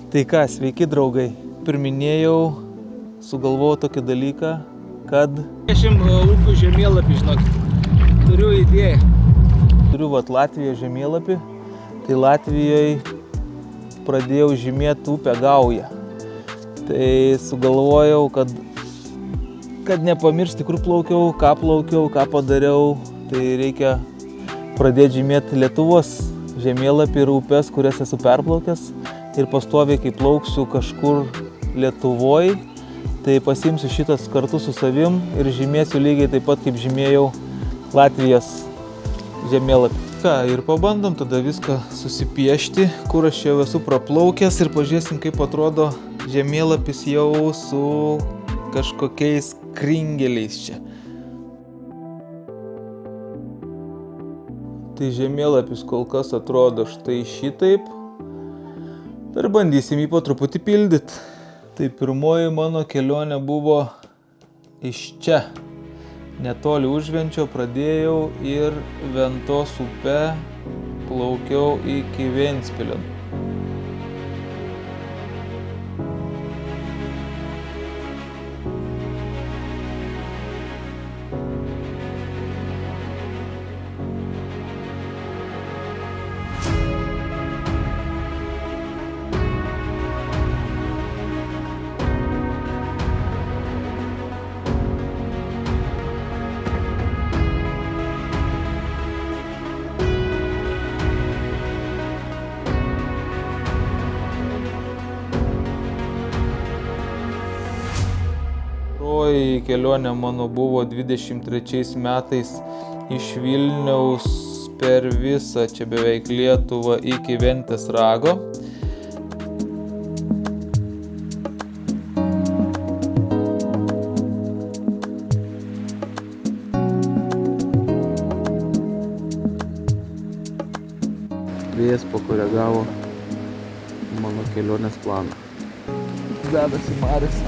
Tai ką, sveiki draugai. Pirminėjau, sugalvojau tokį dalyką, kad... 10 ūkių žemėlapį, žinokit. Turiu idėją. Turiu Latvijos žemėlapį. Tai Latvijoje pradėjau žymėti upę Gaują. Tai sugalvojau, kad nepamiršti, kur plaukiau, ką padariau. Tai reikia pradėti žymėti Lietuvos žemėlapį ir upes, kurias esu perplaukęs. Ir pastoviai, kai plauksiu kažkur Lietuvoje, tai pasiimsiu šitas kartu su savim ir žymėsiu lygiai taip pat, kaip žymėjau Latvijos žemėlapį. Ką, ir pabandom tada viską susipiešti, kur aš jau esu praplaukęs ir pažiūrėsim, kaip atrodo žemėlapis jau su kažkokiais kringeliais čia. Tai žemėlapis kol kas atrodo štai šitaip. Ir bandysim jį po truputį pildyti. Tai pirmoji mano kelionė buvo iš čia. Netoli Užvenčio pradėjau ir Ventos upe plaukiau iki Ventspilio. Kelionė mano buvo 23 metais iš Vilniaus per visą čia beveik Lietuvą iki Ventės rago. Vėjas pakoregavo mano kelionės planą. Vedasi marios.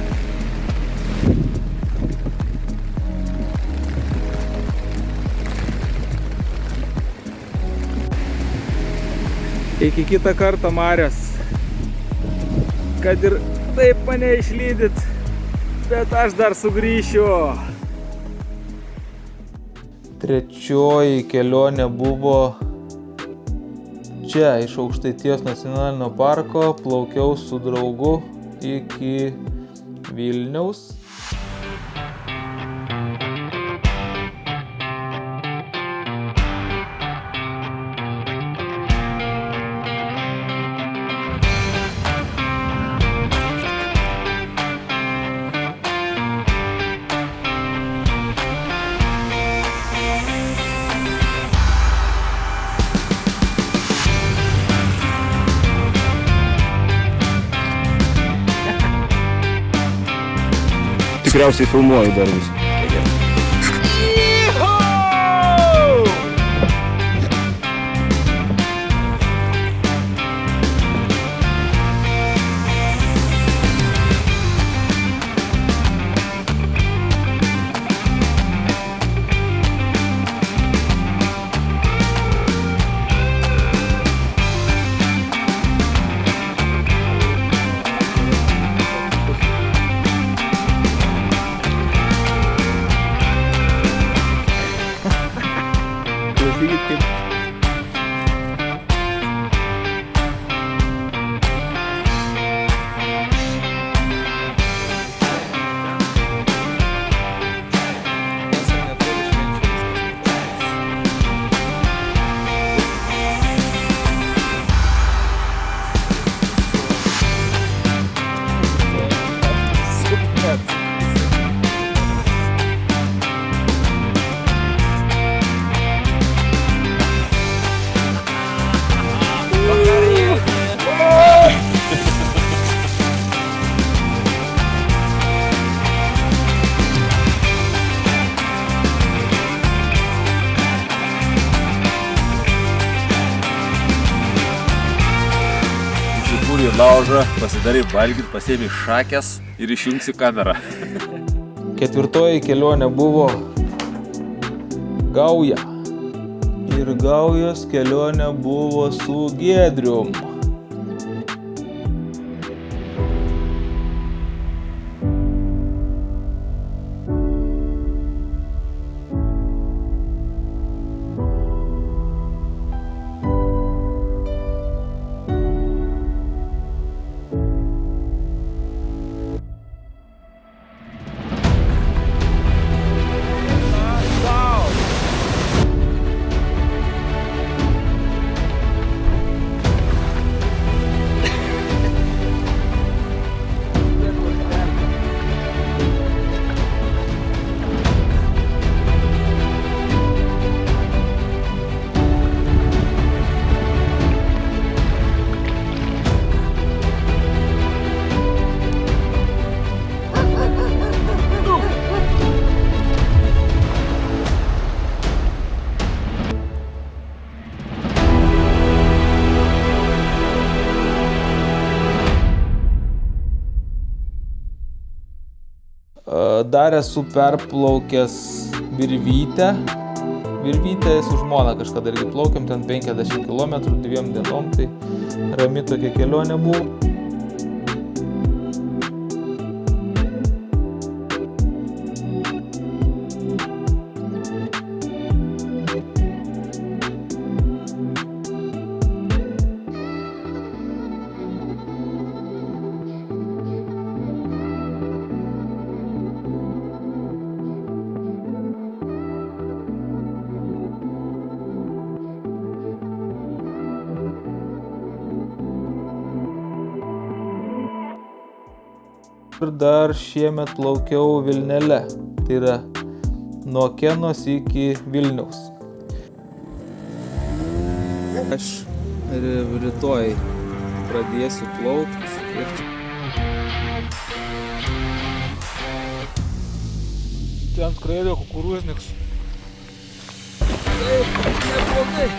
Iki kitą kartą, marios. Kad ir taip mane išlydyt, bet aš dar sugrįšiu. Trečioji kelionė buvo čia, iš Aukštaitijos nacionalinio parko. Plaukiau su draugu iki Vilniaus. Tikriausiai filmuoju dar vis. Įsikūrė laužą, pasidarai valgyt, pasiėmė šakės ir išjungsi kamerą. Ketvirtoji kelionė buvo Gauja. Ir Gaujos kelionė buvo su Giedrium. Dar esu perplaukęs Virvytę. Virvytę su žmona kažkada irgi plaukiam, ten 50 km 2 dienom, tai rami tokia kelionė buvo. Ir dar šiemet plaukiau Vilnele, tai yra nuo Kenos iki Vilniaus. Aš rytoj pradėsiu plaukt ir ten skraido kukurūzniks. Taip, neblogai.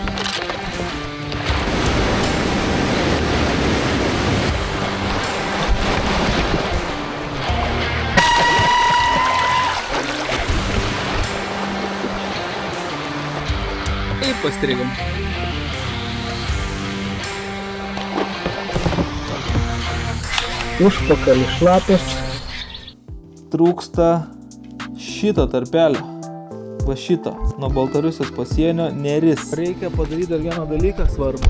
Ir pastrigam. Užpakalis šlapias. Trūksta šito tarpelio. Va šito. Nuo Baltarusijos pasienio Neris. Reikia padaryti dar vieną dalyką svarbu.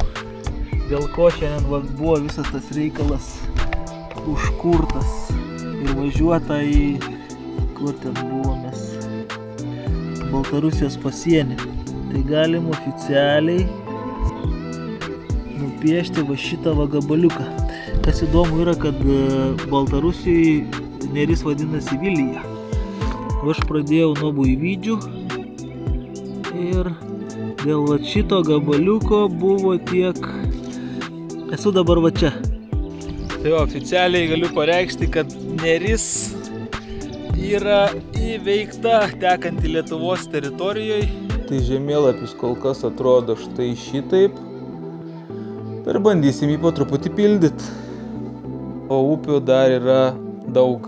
Dėl ko šiandien buvo visas tas reikalas užkurtas. Ir važiuota į... Kur ten buvomės? Baltarusijos pasienį. Tai galim oficialiai nupiešti va šitą va gabaliuką. Kas įdomu yra, kad Baltarusijoje Neris vadinasi Vilija. Aš pradėjau nuo Buivydžių ir dėl va šito gabaliuko buvo tiek... Esu dabar va čia. Tai oficialiai galiu pareikšti, kad Neris yra įveikta tekanti Lietuvos teritorijoje. Tai žemėlapis kol kas atrodo štai šitaip. Ir bandysim jį po truputį pildyti. O upių dar yra daug.